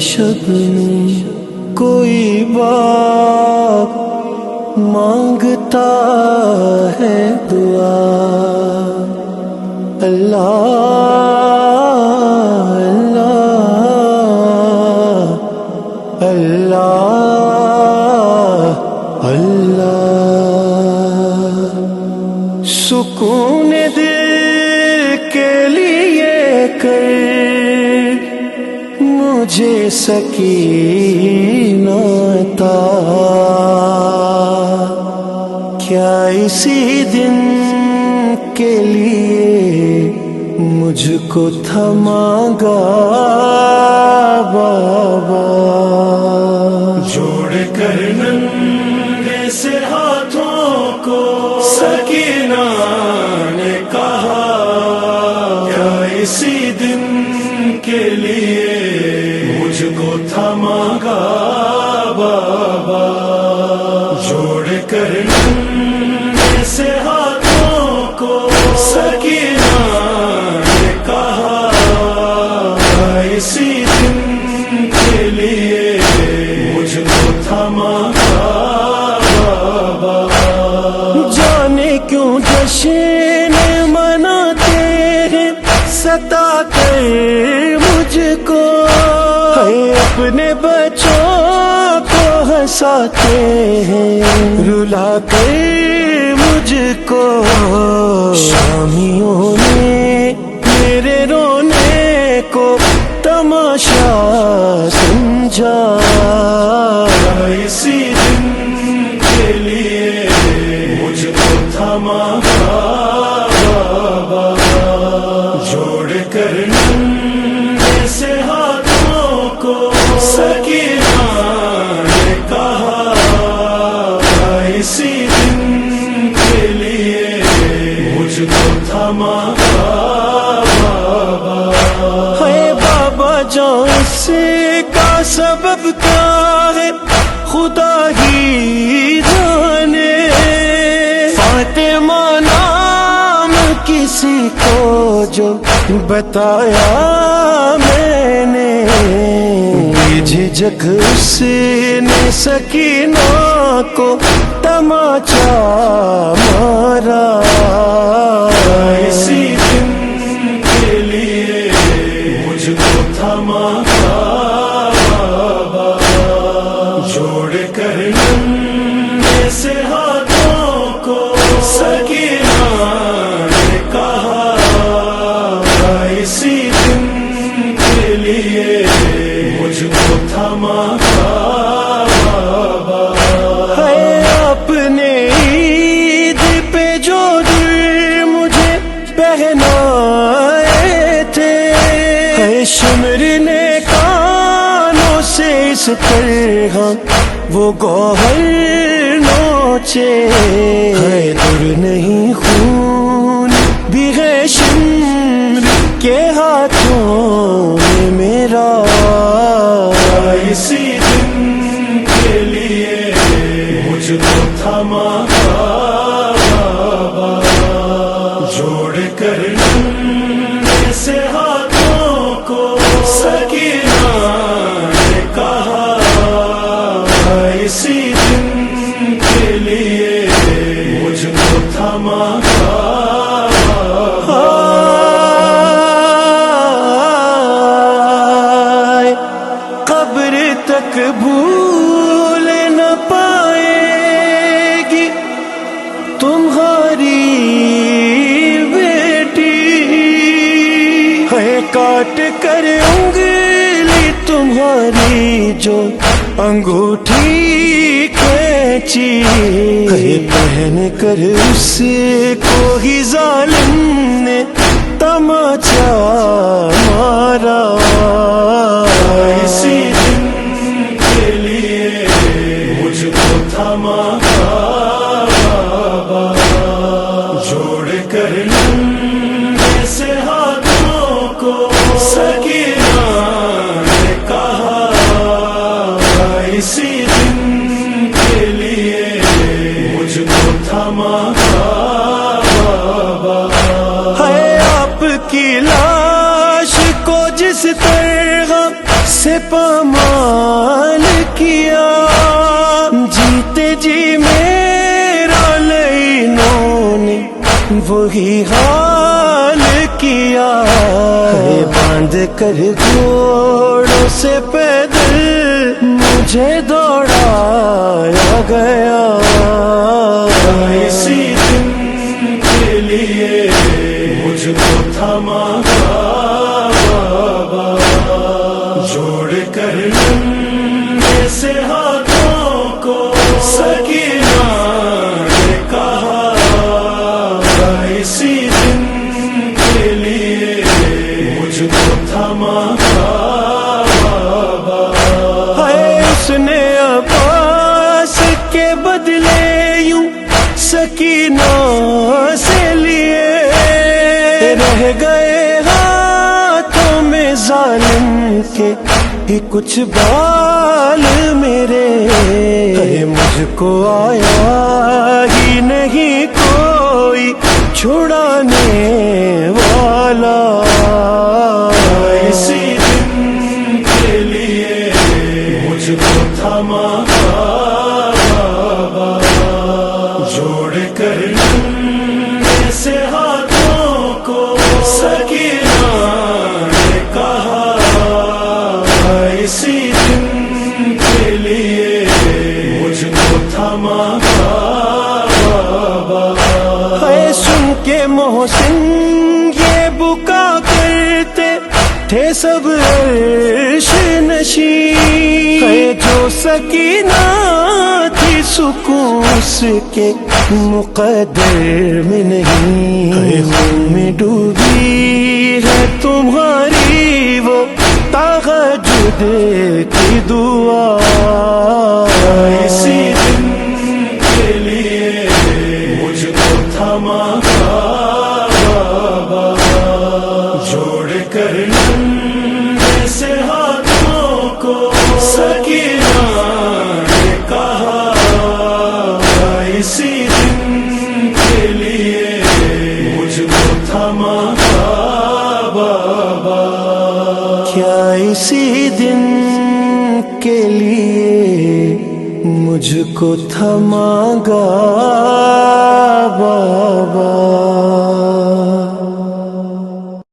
शबनम कोई बात मांगता है दुआ। अल्लाह अल्लाह अल्लाह अल्लाह। सुकून दिल के लिए कर मुझे सकीना अता। क्या इसी दिन के लिए मुझको थमागा बाबा। जोड़ कर नन्हे से हाथों को सकीना ने कहा, क्या इसी दिन के लिए मुझको थमागा बाबा। जोड़ कर नन्हे से हाथों को सकीना ने कहा, इसी दिन के लिए मुझको थमागा बाबा। जाने क्यों जश्न मनाते हैं सता कर मुझको, है अपने बच्चों को हंसाते हैं रुला कर मुझको। शामियों ने मेरे रोने को तमाशा समझा, इसी दिन के लिए मुझको थमागा बाबा। जोड़ कर नन्हे से हाथों को सकीना ने कहा, इसी दिन के लिए मुझको थमागा बाबा। है बाबा जान से का सबब क्या है खुदा ही जाने। फातिमा नाम किसी को जो बताया मैंने, झिझक उसने सकीना को तमाचा मारा। इसी दिन के लिए मुझको थमागा बाबा। जोड़ कर नन्हे से हाथों को सकीना ने कहा, इसी दिन के लिए मुझको थमागा बाबा। है अपने ईद पे जो दिल मुझे पहनाए थे, है शिमर ने कानों से इस तरह वो गौहर नोचे। है दूर नहीं खून भी है शिमर के हाथों में मेरा। इसी दिन के लिए मुझको थमागा बाबा। जोड़ कर नन्हे से हाथों को सकीना ने कहा, इसी दिन के लिए मुझको थमागा बाबा। कब्र तक भूल न पाएगी तुम्हारी बेटी, है काट कर उंगली तुम्हारी जो अंगूठी कैची, है पहन कर उसको ही जालिम ने तमाचा मारा। इसी दिन के लिए मुझको थमागा बाबा। जोड़ कर नन्हे से हाथों को सकीना ने कहा, इसी दिन के लिए मुझको थमागा बाबा। है आपकी लाश को जिस तरह से पाम استعمال کیا، جیتے جی میرا لینوں نے وہی حال کیا، باندھ کر گھوڑوں سے پیدل مجھے دوڑایا گیا، اسی دن کے لیے مجھ کو تھاما بابا، جوڑ کر ننھے سے ہاتھوں کو سکینہ نے کہا، اسی دن کے لیے مجھ کو تھاما بابا، ہے اس نے عباس کے بدلے یوں سکینہ سے لیے، رہ گئے ہاتھوں میں ظالم کے ہی کچھ بال میرے، مجھ کو آیا ہی نہیں کوئی چھڑانے والا، اسی دن کے لیے مجھ کو تھاما بابا، جوڑ کر ننھے سے ہاتھوں کو سکینہ نے کہا، اسی دن کے لیے مجھ کو تھاما بابا، ہے سن کے محسن یہ بکا کرتے تھے سب عرش نشین، ہے جو سکینہ تھی سکون اس کے مقدر میں نہیں، ہے خون میں ڈوبی ہے تمہاری وہ تہجد کی دعا، اسی دن کے لیے مجھ کو تھاما بابا، جوڑ کر ننھے سے ہاتھوں کو سکینہ نے کہا، اسی دن کے لیے مجھ کو تھاما بابا، کیا اسی دن کے لیے مجھ کو تھما گا بابا۔